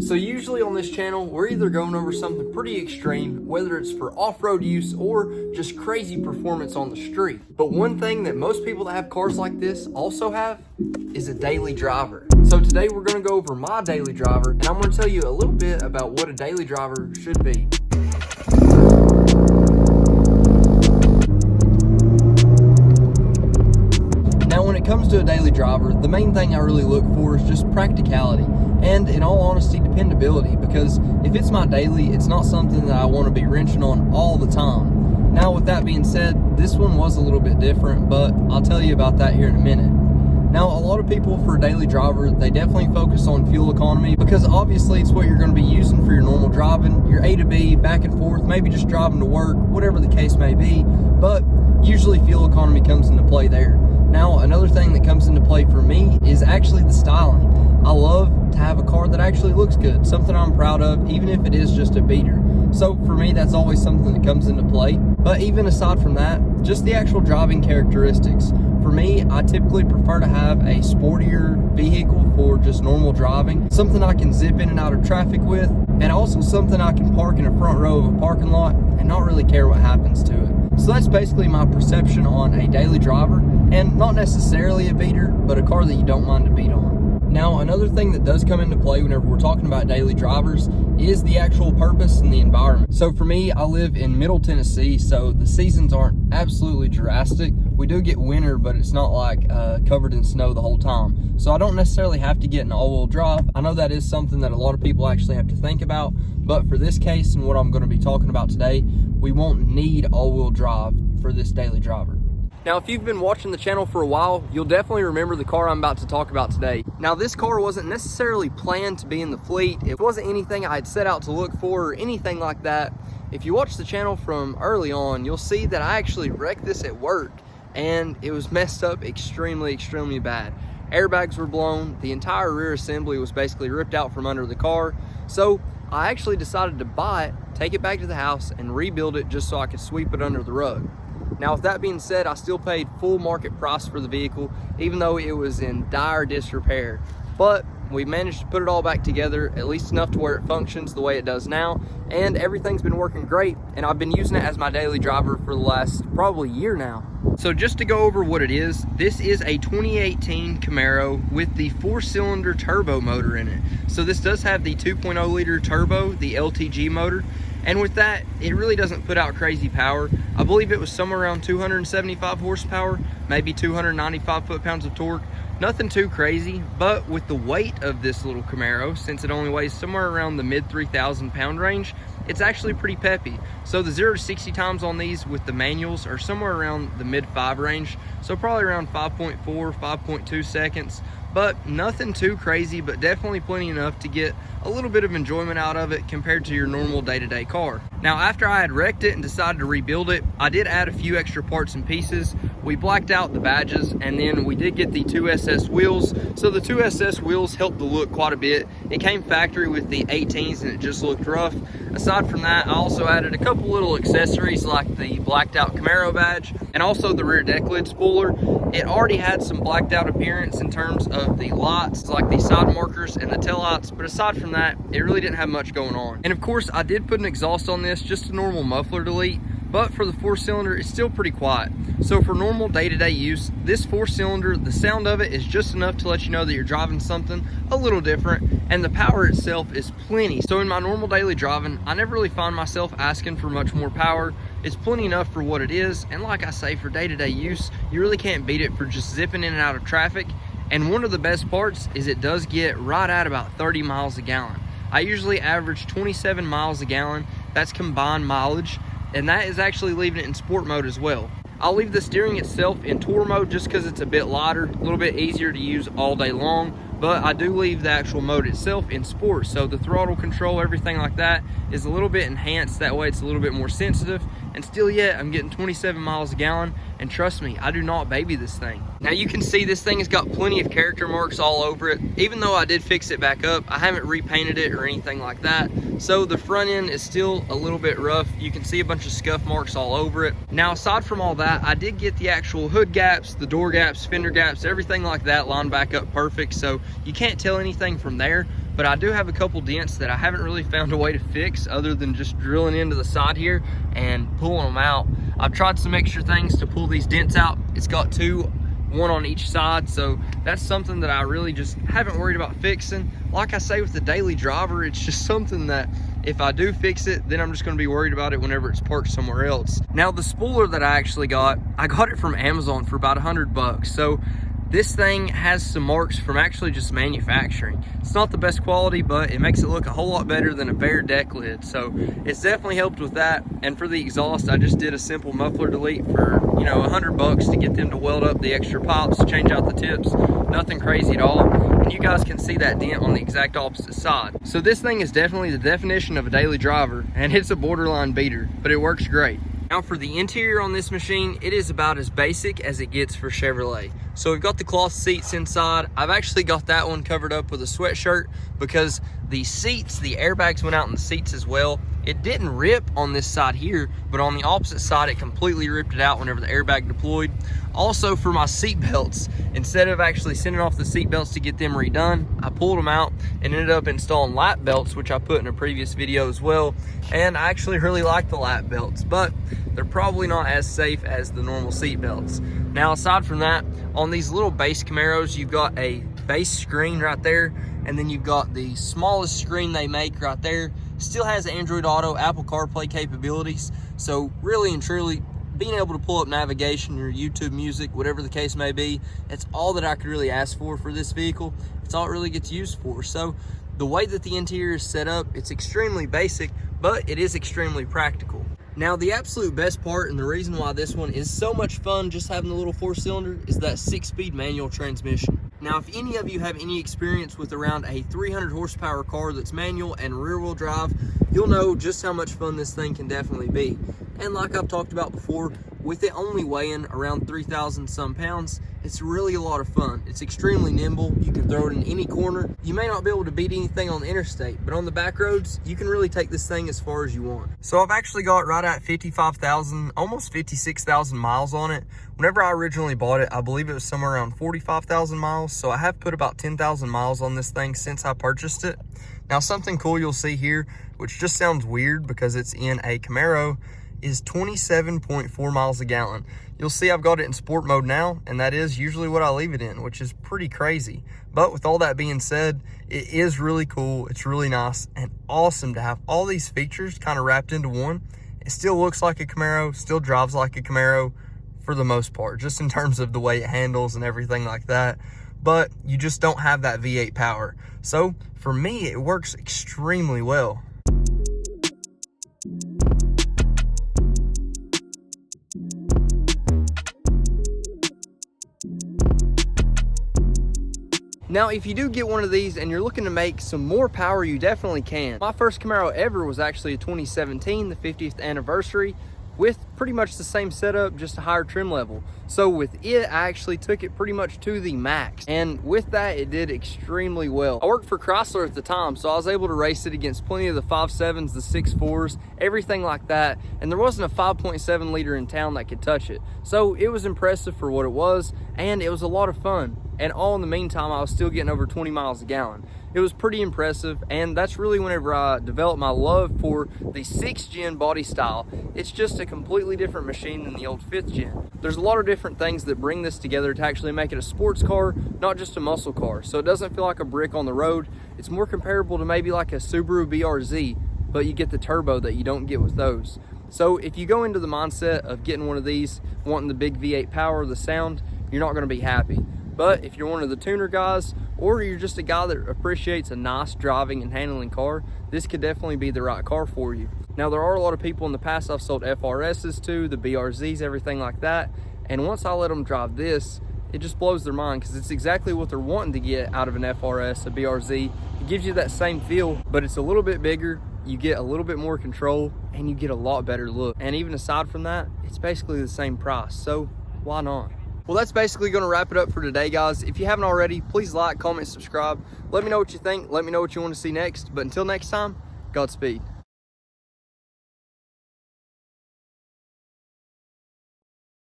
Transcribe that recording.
So usually on this channel, we're either going over something pretty extreme, whether it's for off-road use or just crazy performance on the street. But one thing that most people that have cars like this also have is a daily driver. So today we're gonna go over my daily driver, and I'm gonna tell you a little bit about what a daily driver should be. Now when it comes to a daily driver, the main thing I really look for is just practicality. And in all honesty, dependability, because if it's my daily, it's not something that I want to be wrenching on all the time. Now with that being said, this one was a little bit different, but I'll tell you about that here in a minute. Now a lot of people for a daily driver, they definitely focus on fuel economy because obviously it's what you're going to be using for your normal driving, your A to B, back and forth, maybe just driving to work, whatever the case may be, but usually fuel economy comes into play there. Now another thing that comes into play for me is actually the styling. I love to have a car that actually looks good, something I'm proud of, even if it is just a beater. So for me, that's always something that comes into play. But even aside from that, just the actual driving characteristics. For me, I typically prefer to have a sportier vehicle for just normal driving, something I can zip in and out of traffic with, and also something I can park in the front row of a parking lot and not really care what happens to it. So that's basically my perception on a daily driver, and not necessarily a beater, but a car that you don't mind to beat on. Now, another thing that does come into play whenever we're talking about daily drivers is the actual purpose and the environment. So for me, I live in Middle Tennessee, so the seasons aren't absolutely drastic. We do get winter, but it's not like covered in snow the whole time. So I don't necessarily have to get an all-wheel drive. I know that is something that a lot of people actually have to think about, but for this case and what I'm going to be talking about today, we won't need all-wheel drive for this daily driver. Now, if you've been watching the channel for a while, you'll definitely remember the car I'm about to talk about today. Now, this car wasn't necessarily planned to be in the fleet. It wasn't anything I had set out to look for or anything like that. If you watch the channel from early on, you'll see that I actually wrecked this at work, and it was messed up extremely bad. Airbags were blown. The entire rear assembly was basically ripped out from under the car. So I actually decided to buy it, take it back to the house, and rebuild it just so I could sweep it under the rug. Now, with that being said, I still paid full market price for the vehicle, even though it was in dire disrepair. But we managed to put it all back together, at least enough to where it functions the way it does now, and everything's been working great, and I've been using it as my daily driver for the last probably year now. So just to go over what it is, this is a 2018 Camaro with the 4-cylinder turbo motor in it. So this does have the 2.0 liter turbo, the LTG motor. And with that, it really doesn't put out crazy power. I believe it was somewhere around 275 horsepower, maybe 295 foot-pounds of torque. Nothing too crazy, but with the weight of this little Camaro, since it only weighs somewhere around the mid 3,000 pound range, it's actually pretty peppy. So the 0 to 60 times on these with the manuals are somewhere around the mid 5 range, so probably around 5.4, 5.2 seconds. But nothing too crazy, but definitely plenty enough to get a little bit of enjoyment out of it compared to your normal day-to-day car. Now, after I had wrecked it and decided to rebuild it, I did add a few extra parts and pieces. We blacked out the badges, and then we did get the 2SS wheels. So the 2SS wheels helped the look quite a bit. It came factory with the 18s and it just looked rough. Aside from that, I also added a couple little accessories like the blacked out Camaro badge and also the rear deck lid spoiler. It already had some blacked out appearance in terms of the lights, like the side markers and the tail lights, but aside from that, it really didn't have much going on. And of course, I did put an exhaust on this, just a normal muffler delete, but for the 4-cylinder, it's still pretty quiet. So for normal day-to-day use, this 4-cylinder, the sound of it is just enough to let you know that you're driving something a little different, and the power itself is plenty. So in my normal daily driving, I never really find myself asking for much more power. It's plenty enough for what it is, and like I say, for day-to-day use, you really can't beat it for just zipping in and out of traffic. And one of the best parts is it does get right at about 30 miles a gallon. I usually average 27 miles a gallon. That's combined mileage, and that is actually leaving it in sport mode as well. I'll leave the steering itself in tour mode just because it's a bit lighter, a little bit easier to use all day long, but I do leave the actual mode itself in sport, so the throttle control, everything like that is a little bit enhanced. That way it's a little bit more sensitive, and still yet I'm getting 27 miles a gallon, and trust me, I do not baby this thing. Now you can see this thing has got plenty of character marks all over it. Even though I did fix it back up, I haven't repainted it or anything like that. So the front end is still a little bit rough. You can see a bunch of scuff marks all over it. Now aside from all that, I did get the actual hood gaps, the door gaps, fender gaps, everything like that lined back up perfect. So you can't tell anything from there. but I do have a couple dents that I haven't really found a way to fix other than just drilling into the side here and pulling them out. I've tried some extra things to pull these dents out. It's got two, one on each side, so that's something that I really just haven't worried about fixing. Like I say, with the daily driver, it's just something that if I do fix it, then I'm just going to be worried about it whenever it's parked somewhere else. Now, the spooler that I actually got, I got it from Amazon for about $100. So this thing has some marks from actually just manufacturing. It's not the best quality, but it makes it look a whole lot better than a bare deck lid. So it's definitely helped with that. And for the exhaust, I just did a simple muffler delete for, you know, $100 to get them to weld up the extra pops, change out the tips. Nothing crazy at all. And you guys can see that dent on the exact opposite side. So this thing is definitely the definition of a daily driver, and it's a borderline beater, but it works great. Now for the interior on this machine, it is about as basic as it gets for Chevrolet. So we've got the cloth seats inside. I've actually got that one covered up with a sweatshirt because the seats, the airbags went out in the seats as well. It didn't rip on this side here, but on the opposite side, it completely ripped it out whenever the airbag deployed. Also for my seat belts, instead of actually sending off the seat belts to get them redone, I pulled them out and ended up installing lap belts, which I put in a previous video as well. And I actually really like the lap belts, but they're probably not as safe as the normal seat belts. Now, aside from that, on these little base Camaros, you've got a base screen right there, and then you've got the smallest screen they make right there. Still has Android Auto, Apple CarPlay capabilities. So really and truly, being able to pull up navigation or YouTube music, whatever the case may be, it's all that I could really ask for this vehicle. It's all it really gets used for. So the way that the interior is set up, it's extremely basic, but it is extremely practical. Now, the absolute best part and the reason why this one is so much fun just having the little 4-cylinder is that 6-speed manual transmission. Now, if any of you have any experience with around a 300 horsepower car that's manual and rear-wheel drive, you'll know just how much fun this thing can definitely be. And like I've talked about before, with it only weighing around 3,000 some pounds, it's really a lot of fun. It's extremely nimble. You can throw it in any corner. You may not be able to beat anything on the interstate, but on the back roads, you can really take this thing as far as you want. So I've actually got right at 55,000, almost 56,000 miles on it. Whenever I originally bought it, I believe it was somewhere around 45,000 miles. So I have put about 10,000 miles on this thing since I purchased it. Now, something cool you'll see here, which just sounds weird because it's in a Camaro, is 27.4 miles a gallon. You'll see I've got it in sport mode now, and that is usually what I leave it in, which is pretty crazy. But with all that being said, it is really cool. It's really nice and awesome to have all these features kind of wrapped into one. It still looks like a Camaro, still drives like a Camaro for the most part, just in terms of the way it handles and everything like that. But you just don't have that V8 power. So for me, it works extremely well. Now, if you do get one of these and you're looking to make some more power, you definitely can. My first Camaro ever was actually a 2017, the 50th anniversary, with pretty much the same setup, just a higher trim level. So with it, I actually took it pretty much to the max. And with that, it did extremely well. I worked for Chrysler at the time, so I was able to race it against plenty of the 5.7s, the 6.4s, everything like that. And there wasn't a 5.7 liter in town that could touch it. So it was impressive for what it was, and it was a lot of fun. And all in the meantime, I was still getting over 20 miles a gallon. It was pretty impressive, and that's really whenever I developed my love for the 6th gen body style. It's just a completely different machine than the old 5th gen. There's a lot of different things that bring this together to actually make it a sports car, not just a muscle car. So it doesn't feel like a brick on the road. It's more comparable to maybe like a Subaru BRZ, but you get the turbo that you don't get with those. So if you go into the mindset of getting one of these, wanting the big V8 power, the sound, you're not gonna be happy. But if you're one of the tuner guys, or you're just a guy that appreciates a nice driving and handling car, this could definitely be the right car for you. Now, there are a lot of people in the past I've sold FRSs to, the BRZs, everything like that. And once I let them drive this, it just blows their mind because it's exactly what they're wanting to get out of an FRS, a BRZ. It gives you that same feel, but it's a little bit bigger. You get a little bit more control and you get a lot better look. And even aside from that, it's basically the same price. So why not? Well, that's basically going to wrap it up for today, guys. If you haven't already, please like, comment, subscribe. Let me know what you think. Let me know what you want to see next. But until next time, Godspeed.